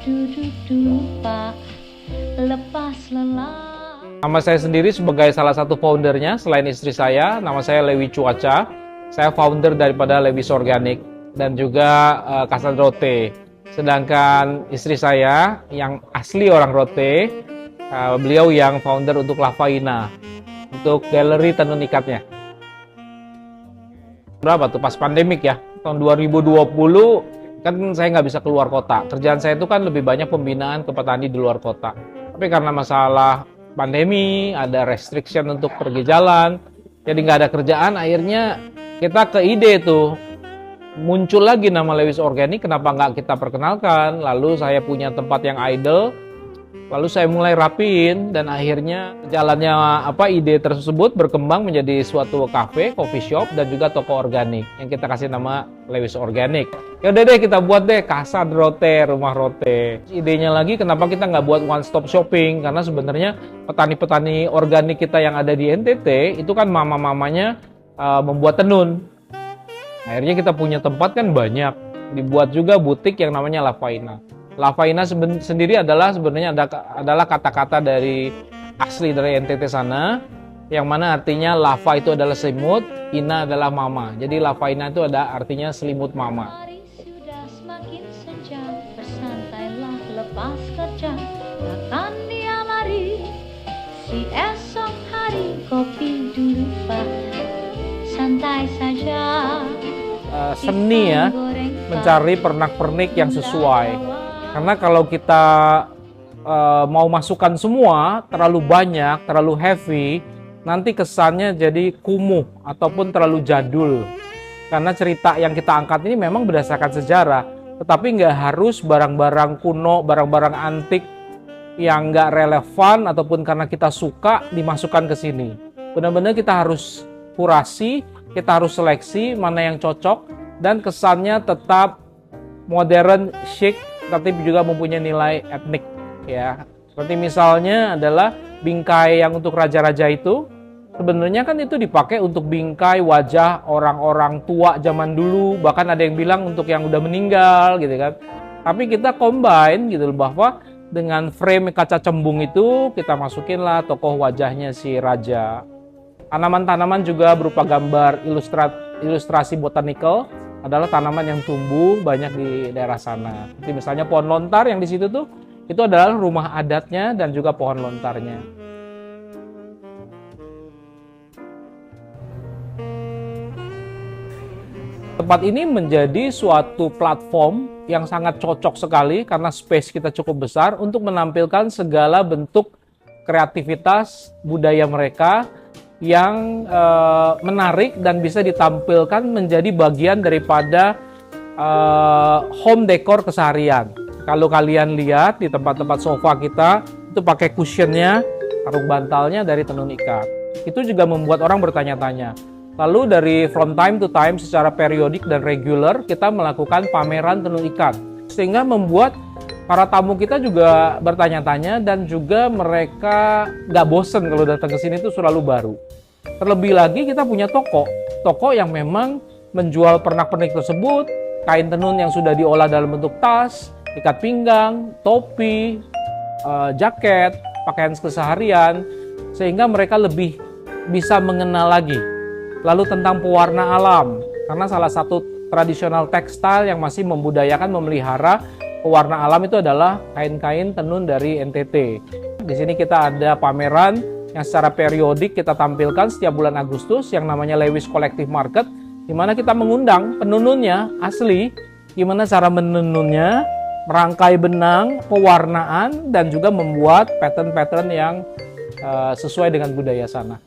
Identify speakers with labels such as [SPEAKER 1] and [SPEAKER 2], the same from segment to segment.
[SPEAKER 1] duduk dupa, lepas lelah.
[SPEAKER 2] Nama saya sendiri sebagai salah satu foundernya, selain istri saya, nama saya Lewi Cuaca. Saya founder daripada Lewis Organic dan juga Kasan Rote. Sedangkan istri saya yang asli orang Rote, beliau yang founder untuk Lavaina, untuk galeri tenun ikatnya. Berapa tuh pas pandemik ya, tahun 2020 kan saya nggak bisa keluar kota. Kerjaan saya itu kan lebih banyak pembinaan ke petani di luar kota. Tapi karena masalah pandemi, ada restriction untuk pergi jalan, jadi nggak ada kerjaan, akhirnya kita ke ide tuh, muncul lagi nama Lewis Organic, kenapa nggak kita perkenalkan. Lalu saya punya tempat yang idle, lalu saya mulai rapiin, dan akhirnya jalannya ide tersebut berkembang menjadi suatu cafe, coffee shop, dan juga toko organik yang kita kasih nama Lewis Organic. Ya udah deh, kita buat deh Kasan Rote, rumah rote. Idenya lagi, kenapa kita nggak buat one stop shopping? Karena sebenarnya petani-petani organik kita yang ada di NTT itu kan mama-mamanya membuat tenun. Akhirnya kita punya tempat kan banyak. Dibuat juga butik yang namanya Lavaina. Lavaina sendiri sebenarnya adalah kata-kata dari asli dari NTT sana, yang mana artinya lava itu adalah selimut, ina adalah mama. Jadi Lavaina itu ada artinya selimut mama.
[SPEAKER 1] Hari sudah semakin senja, bersantailah lepas kerja, takkan dia lari. Si esok hari kopi dulu pak, santai saja.
[SPEAKER 2] Seni ya, mencari pernak-pernik yang sesuai. Karena kalau kita mau masukkan semua, terlalu banyak, terlalu heavy, nanti kesannya jadi kumuh ataupun terlalu jadul. Karena cerita yang kita angkat ini memang berdasarkan sejarah, tetapi nggak harus barang-barang kuno, barang-barang antik yang nggak relevan ataupun karena kita suka dimasukkan ke sini. Benar-benar kita harus kurasi, kita harus seleksi mana yang cocok, dan kesannya tetap modern, chic, tapi juga mempunyai nilai etnik ya. Seperti misalnya adalah bingkai yang untuk raja-raja itu, sebenarnya kan itu dipakai untuk bingkai wajah orang-orang tua zaman dulu, bahkan ada yang bilang untuk yang udah meninggal gitu kan. Tapi kita combine gitu bahwa dengan frame kaca cembung itu kita masukinlah tokoh wajahnya si raja. Tanaman-tanaman juga berupa gambar ilustrasi botanical, adalah tanaman yang tumbuh banyak di daerah sana. Seperti misalnya pohon lontar yang di situ tuh, itu adalah rumah adatnya dan juga pohon lontarnya. Tempat ini menjadi suatu platform yang sangat cocok sekali karena space kita cukup besar untuk menampilkan segala bentuk kreativitas budaya mereka yang menarik dan bisa ditampilkan menjadi bagian daripada home decor keseharian. Kalau kalian lihat di tempat-tempat sofa kita, itu pakai cushionnya, sarung bantalnya dari tenun ikat. Itu juga membuat orang bertanya-tanya. Lalu dari from time to time secara periodik dan regular kita melakukan pameran tenun ikat. Sehingga membuat para tamu kita juga bertanya-tanya dan juga mereka nggak bosen kalau datang ke sini itu selalu baru. Terlebih lagi kita punya toko yang memang menjual pernak-pernik tersebut, kain tenun yang sudah diolah dalam bentuk tas, ikat pinggang, topi, jaket, pakaian keseharian, sehingga mereka lebih bisa mengenal lagi. Lalu tentang pewarna alam, karena salah satu tradisional tekstil yang masih membudayakan memelihara pewarna alam itu adalah kain-kain tenun dari NTT. Di sini kita ada pameran yang secara periodik kita tampilkan setiap bulan Agustus yang namanya Lewis Collective Market, di mana kita mengundang penenunnya asli, gimana cara menenunnya, merangkai benang, pewarnaan, dan juga membuat pattern-pattern yang sesuai dengan budaya sana.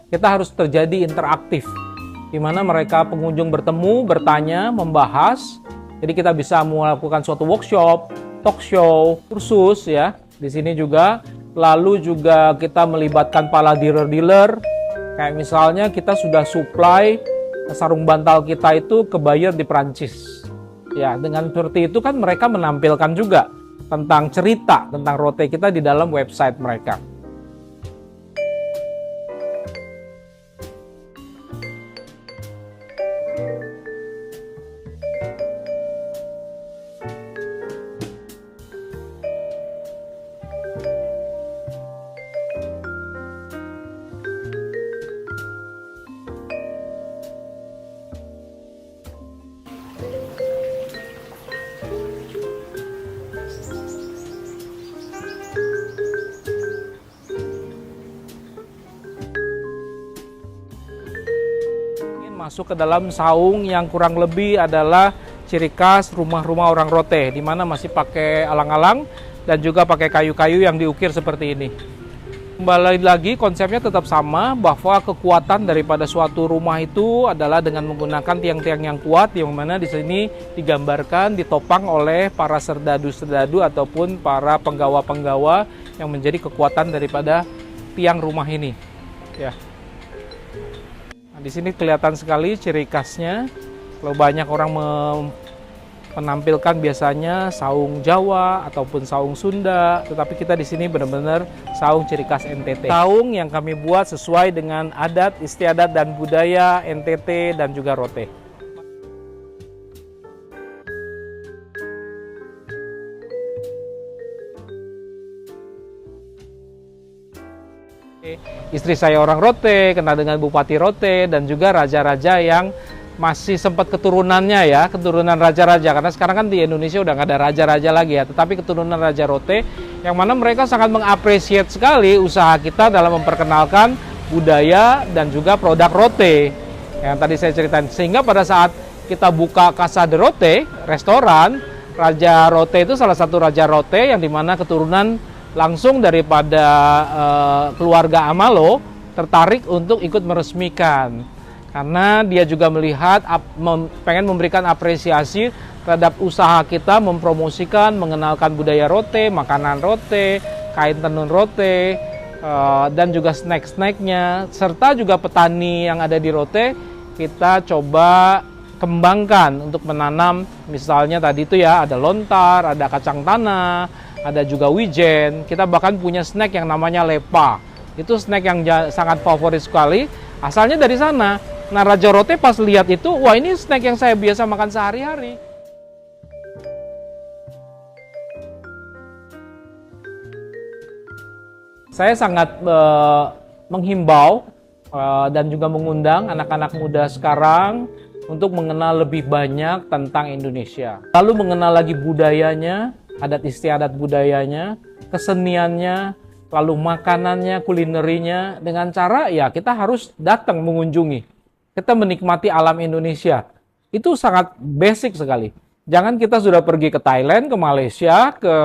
[SPEAKER 2] Kita harus terjadi interaktif, di mana mereka pengunjung bertemu, bertanya, membahas. Jadi kita bisa melakukan suatu workshop, talk show, kursus ya. Di sini juga, lalu juga kita melibatkan para dealer-dealer. Kayak misalnya kita sudah supply sarung bantal kita itu ke buyer di Prancis. Ya, dengan seperti itu kan mereka menampilkan juga tentang cerita tentang rote kita di dalam website mereka. masuk ke dalam saung yang kurang lebih adalah ciri khas rumah-rumah orang Rote, di mana masih pakai alang-alang dan juga pakai kayu-kayu yang diukir seperti ini. Kembali lagi konsepnya tetap sama, bahwa kekuatan daripada suatu rumah itu adalah dengan menggunakan tiang-tiang yang kuat, yang mana di sini digambarkan ditopang oleh para serdadu-serdadu ataupun para penggawa-penggawa yang menjadi kekuatan daripada tiang rumah ini. Ya. Nah, di sini kelihatan sekali ciri khasnya. Kalau banyak orang menampilkan biasanya saung Jawa ataupun saung Sunda, tetapi kita di sini benar-benar saung ciri khas NTT. Saung yang kami buat sesuai dengan adat, istiadat dan budaya NTT dan juga Rote. Istri saya orang Rote, kenal dengan Bupati Rote dan juga raja-raja yang masih sempat keturunannya ya, keturunan raja-raja, karena sekarang kan di Indonesia udah nggak ada raja-raja lagi ya, tetapi keturunan Raja Rote yang mana mereka sangat mengapresiasi sekali usaha kita dalam memperkenalkan budaya dan juga produk Rote yang tadi saya ceritakan. Sehingga pada saat kita buka Casa de Rote, restoran, Raja Rote itu salah satu Raja Rote yang dimana keturunan langsung daripada keluarga Amalo tertarik untuk ikut meresmikan. Karena dia juga melihat, pengen memberikan apresiasi terhadap usaha kita mempromosikan, mengenalkan budaya Rote, makanan Rote, kain tenun Rote, dan juga snack-snacknya, serta juga petani yang ada di Rote, kita coba kembangkan untuk menanam, misalnya tadi itu ya, ada lontar, ada kacang tanah, ada juga wijen, kita bahkan punya snack yang namanya lepa. Itu snack yang sangat favorit sekali, asalnya dari sana. Nah, Raja Rote pas lihat itu, wah ini snack yang saya biasa makan sehari-hari. Saya sangat menghimbau dan juga mengundang anak-anak muda sekarang untuk mengenal lebih banyak tentang Indonesia. Lalu mengenal lagi budayanya, adat istiadat budayanya, keseniannya, lalu makanannya, kulinerinya, dengan cara ya kita harus datang mengunjungi. Kita menikmati alam Indonesia. Itu sangat basic sekali. Jangan kita sudah pergi ke Thailand, ke Malaysia, ke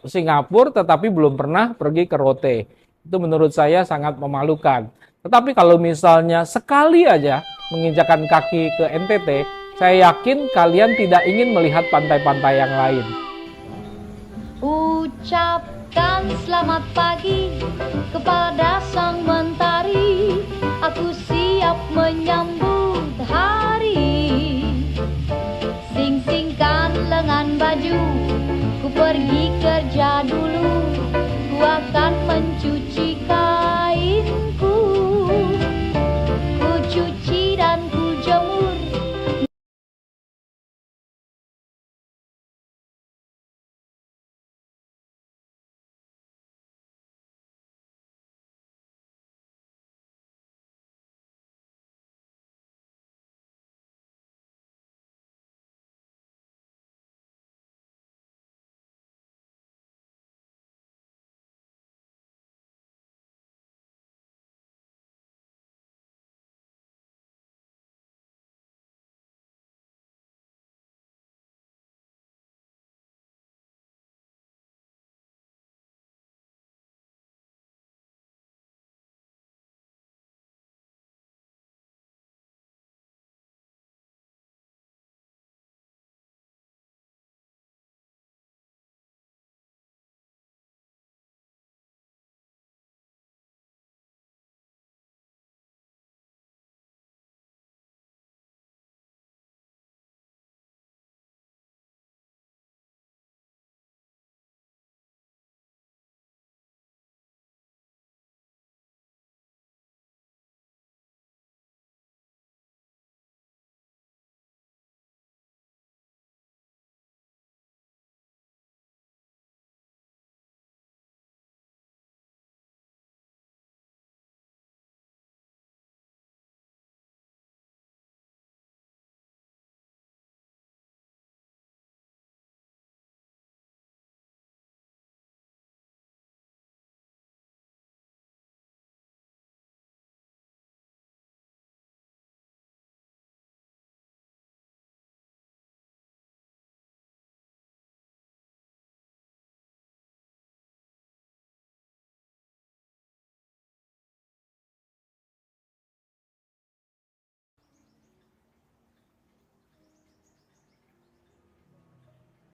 [SPEAKER 2] Singapura, tetapi belum pernah pergi ke Rote. Itu menurut saya sangat memalukan. Tetapi kalau misalnya sekali aja menginjakan kaki ke NTT, saya yakin kalian tidak ingin melihat pantai-pantai yang lain.
[SPEAKER 1] Ucapkan selamat pagi kepada sang